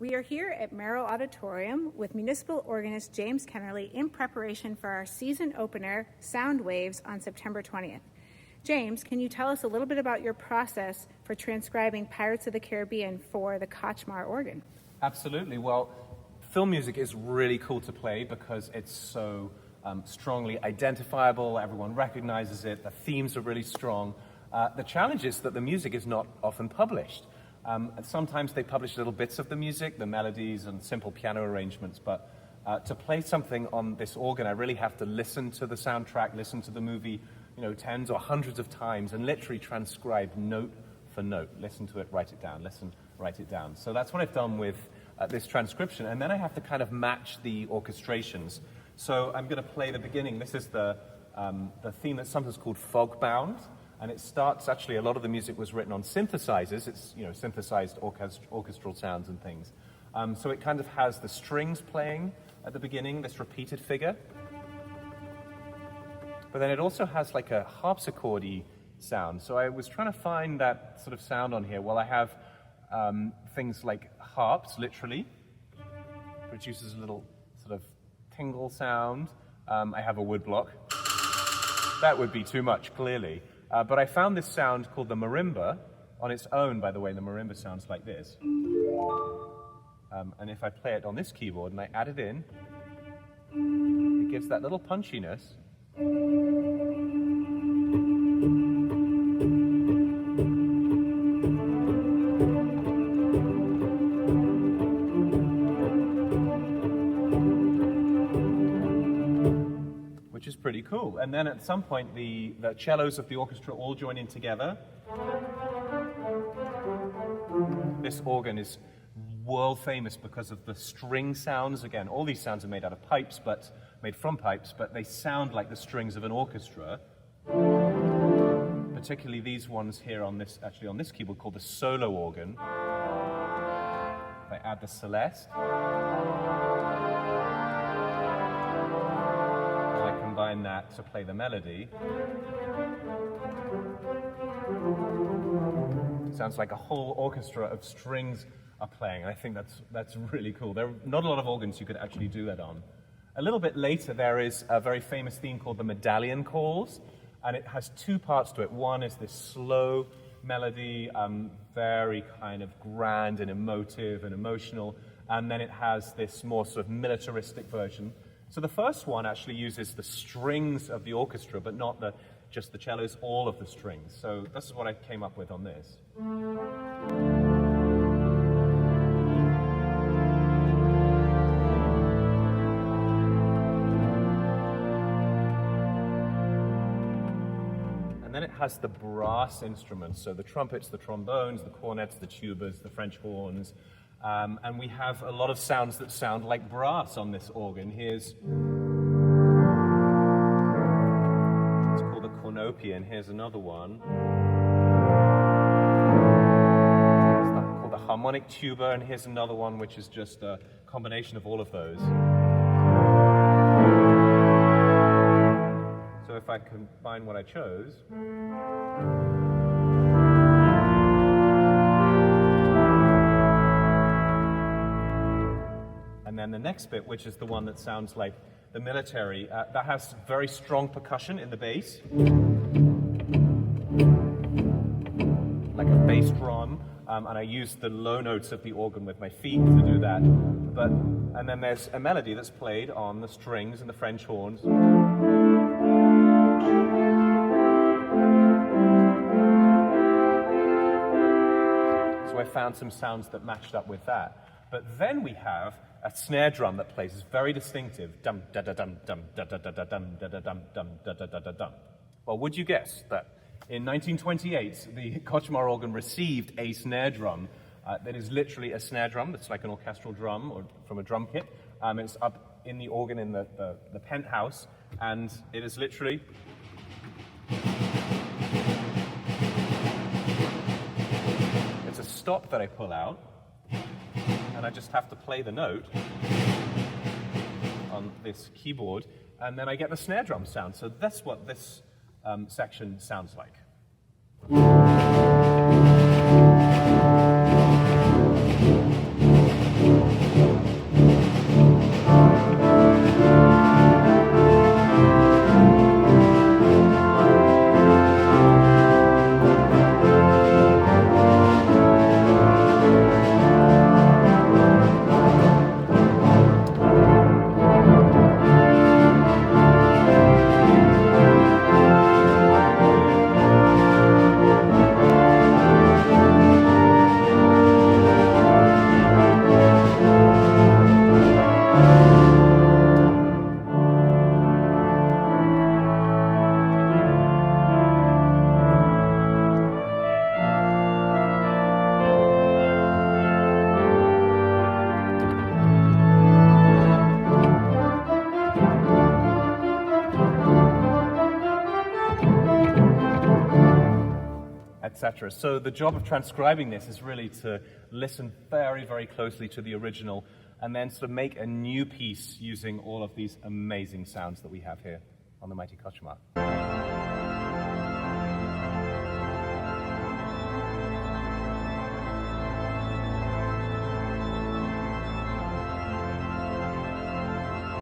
We are here at Merrill Auditorium with municipal organist James Kennerley in preparation for our season opener, Sound Waves, on September 20th. James, can you tell us a little bit about your process for transcribing Pirates of the Caribbean for the Kotzschmar organ? Absolutely. Well, film music is really cool to play because it's so strongly identifiable, everyone recognizes it, the themes are really strong. The challenge is that the music is not often published. Sometimes they publish little bits of the music, the melodies and simple piano arrangements, but to play something on this organ, I really have to listen to the soundtrack, listen to the movie, tens or hundreds of times, and literally transcribe note for note. Listen to it, write it down, listen, write it down. So that's what I've done with this transcription, and then I have to kind of match the orchestrations. So I'm going to play the beginning. This is the theme that's sometimes called fog-bound, and it starts, actually, a lot of the music was written on synthesizers. It's, synthesized orchestral sounds and things. So it kind of has the strings playing at the beginning, this repeated figure. But then it also has like a harpsichord-y sound. So I was trying to find that sort of sound on here. Well, I have things like harps, literally. Produces a little sort of tingle sound. I have a woodblock. That would be too much, clearly. But I found this sound called the marimba. On its own, by the way, the marimba sounds like this. And if I play it on this keyboard and I add it in, it gives that little punchiness. Which is pretty cool. And then at some point, the cellos of the orchestra all join in together. This organ is world famous because of the string sounds. Again, all these sounds are made out of pipes, made from pipes, but they sound like the strings of an orchestra. Particularly these ones here on this keyboard called the solo organ. If I add the celeste, and I combine that to play the melody, it sounds like a whole orchestra of strings are playing. And I think that's really cool. There are not a lot of organs you could actually do that on. A little bit later, there is a very famous theme called the medallion calls, and it has two parts to it. One is this slow melody, very kind of grand and emotive and emotional, and then it has this more sort of militaristic version. So the first one actually uses the strings of the orchestra, but not just the cellos, all of the strings. So this is what I came up with on this. And then it has the brass instruments, so the trumpets, the trombones, the cornets, the tubas, the French horns, and we have a lot of sounds that sound like brass on this organ. Here's, it's called the cornopian. Here's another one. It's called the harmonic tuba, and here's another one which is just a combination of all of those. So if I combine what I chose, and then the next bit, which is the one that sounds like the military, that has very strong percussion in the bass, like a bass drum, and I use the low notes of the organ with my feet to do that. And then there's a melody that's played on the strings and the French horns. So I found some sounds that matched up with that. But then we have a snare drum that plays is very distinctive. Dum da da dum dum da da da da dum da da dum dum da da da da dum. Well, would you guess that in 1928 the Kotzschmar organ received a snare drum that is literally a snare drum that's like an orchestral drum or from a drum kit. It's up in the organ in the penthouse, and it is literally. It's a stop that I pull out, and I just have to play the note on this keyboard, and then I get the snare drum sound. So that's what this section sounds like. etc. So the job of transcribing this is really to listen very, very closely to the original and then sort of make a new piece using all of these amazing sounds that we have here on the mighty Kotzschmar.